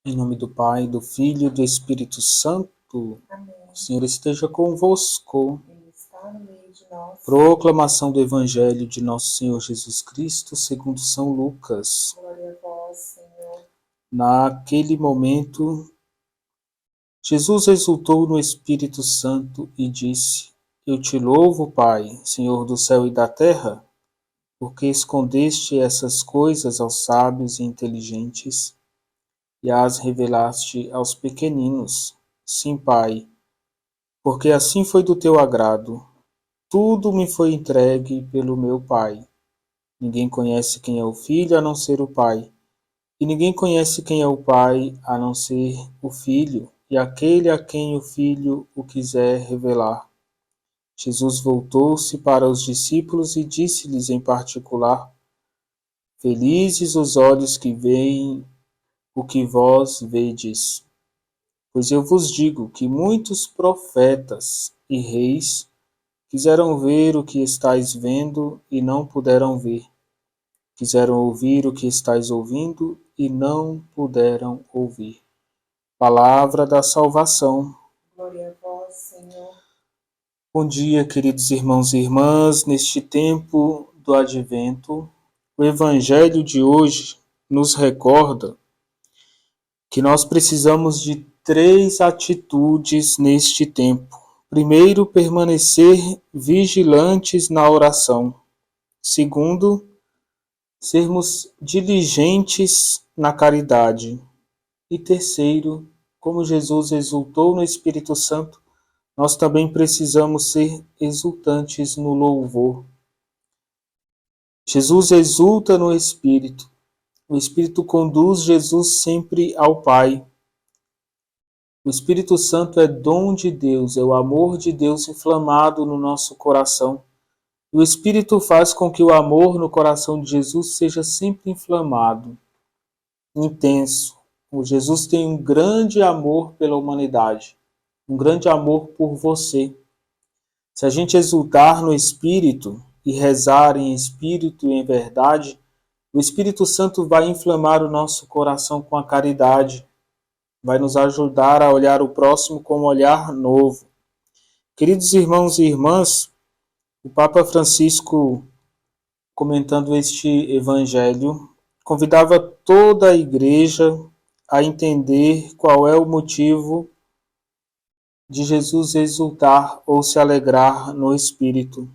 Em nome do Pai, do Filho e do Espírito Santo. Amém. O Senhor esteja convosco. Ele está no meio de nós. Proclamação do Evangelho de Nosso Senhor Jesus Cristo, segundo São Lucas. Glória a vós, Senhor. Naquele momento, Jesus exultou no Espírito Santo e disse: Eu te louvo, Pai, Senhor do céu e da terra, porque escondeste essas coisas aos sábios e inteligentes e as revelaste aos pequeninos. Sim, Pai, porque assim foi do teu agrado. Tudo me foi entregue pelo meu Pai. Ninguém conhece quem é o Filho a não ser o Pai, e ninguém conhece quem é o Pai a não ser o Filho, e aquele a quem o Filho o quiser revelar. Jesus voltou-se para os discípulos e disse-lhes em particular: Felizes os olhos que veem o que vós vedes. Pois eu vos digo que muitos profetas e reis quiseram ver o que estáis vendo e não puderam ver. Quiseram ouvir o que estáis ouvindo e não puderam ouvir. Palavra da salvação. Glória a vós, Senhor. Bom dia, queridos irmãos e irmãs. Neste tempo do Advento, o Evangelho de hoje nos recorda que nós precisamos de três atitudes neste tempo. Primeiro, permanecer vigilantes na oração. Segundo, sermos diligentes na caridade. E terceiro, como Jesus exultou no Espírito Santo, nós também precisamos ser exultantes no louvor. Jesus exulta no Espírito. O Espírito conduz Jesus sempre ao Pai. O Espírito Santo é dom de Deus, é o amor de Deus inflamado no nosso coração. O Espírito faz com que o amor no coração de Jesus seja sempre inflamado, intenso. O Jesus tem um grande amor pela humanidade, um grande amor por você. Se a gente exultar no Espírito e rezar em Espírito e em verdade, o Espírito Santo vai inflamar o nosso coração com a caridade, vai nos ajudar a olhar o próximo com um olhar novo. Queridos irmãos e irmãs, o Papa Francisco, comentando este evangelho, convidava toda a igreja a entender qual é o motivo de Jesus exultar ou se alegrar no Espírito.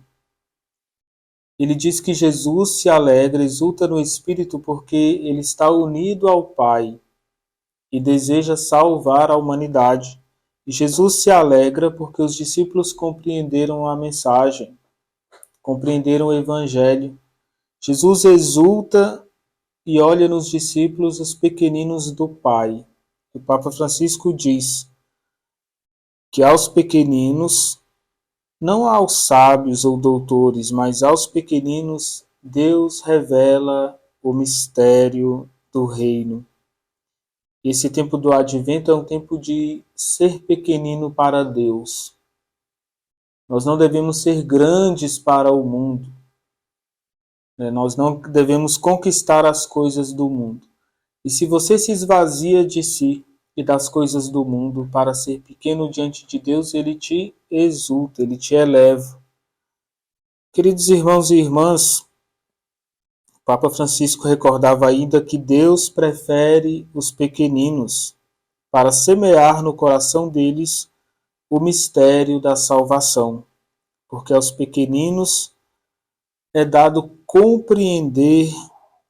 Ele diz que Jesus se alegra, exulta no Espírito porque ele está unido ao Pai e deseja salvar a humanidade. E Jesus se alegra porque os discípulos compreenderam a mensagem, compreenderam o Evangelho. Jesus exulta e olha nos discípulos os pequeninos do Pai. O Papa Francisco diz que aos pequeninos, não aos sábios ou doutores, mas aos pequeninos, Deus revela o mistério do reino. Esse tempo do Advento é um tempo de ser pequenino para Deus. Nós não devemos ser grandes para o mundo. Nós não devemos conquistar as coisas do mundo. E se você se esvazia de si e das coisas do mundo para ser pequeno diante de Deus, ele te exulta, ele te eleva. Queridos irmãos e irmãs, o Papa Francisco recordava ainda que Deus prefere os pequeninos para semear no coração deles o mistério da salvação, porque aos pequeninos é dado compreender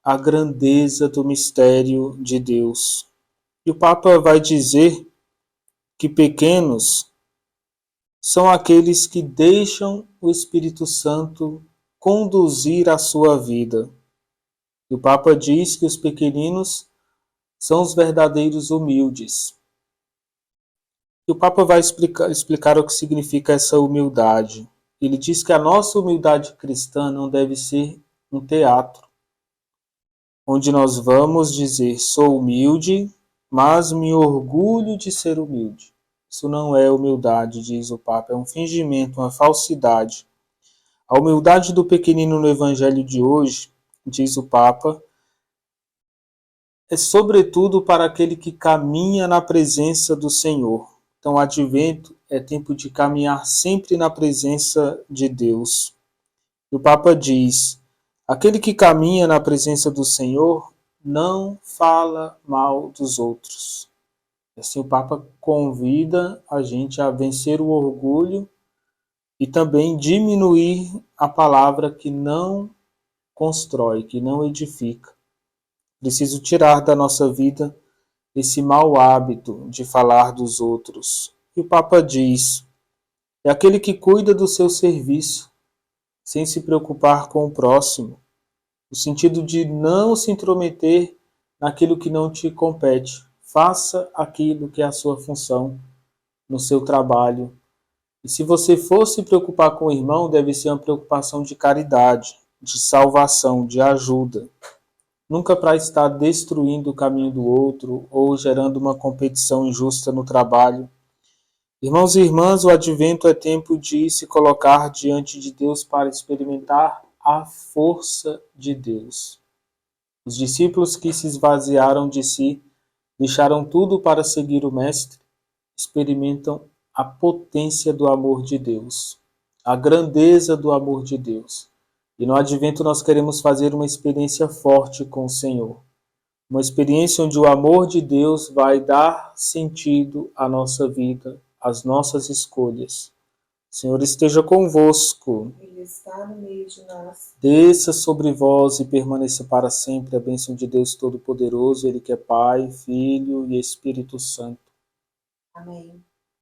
a grandeza do mistério de Deus. E o Papa vai dizer que pequenos são aqueles que deixam o Espírito Santo conduzir a sua vida. E o Papa diz que os pequeninos são os verdadeiros humildes. E o Papa vai explicar o que significa essa humildade. Ele diz que a nossa humildade cristã não deve ser um teatro, onde nós vamos dizer: sou humilde, mas me orgulho de ser humilde. Isso não é humildade, diz o Papa, é um fingimento, uma falsidade. A humildade do pequenino no Evangelho de hoje, diz o Papa, é sobretudo para aquele que caminha na presença do Senhor. Então, o advento é tempo de caminhar sempre na presença de Deus. E o Papa diz: aquele que caminha na presença do Senhor não fala mal dos outros. Assim, o Papa convida a gente a vencer o orgulho e também diminuir a palavra que não constrói, que não edifica. Preciso tirar da nossa vida esse mau hábito de falar dos outros. E o Papa diz: é aquele que cuida do seu serviço, sem se preocupar com o próximo, no sentido de não se intrometer naquilo que não te compete. Faça aquilo que é a sua função no seu trabalho. E se você for se preocupar com o irmão, deve ser uma preocupação de caridade, de salvação, de ajuda. Nunca para estar destruindo o caminho do outro ou gerando uma competição injusta no trabalho. Irmãos e irmãs, o advento é tempo de se colocar diante de Deus para experimentar a força de Deus. Os discípulos que se esvaziaram de si, deixaram tudo para seguir o Mestre, experimentam a potência do amor de Deus, a grandeza do amor de Deus. E no advento nós queremos fazer uma experiência forte com o Senhor. Uma experiência onde o amor de Deus vai dar sentido à nossa vida, às nossas escolhas. O Senhor esteja convosco. Ele está no meio de nós. Desça sobre vós e permaneça para sempre a bênção de Deus Todo-Poderoso, Ele que é Pai, Filho e Espírito Santo. Amém.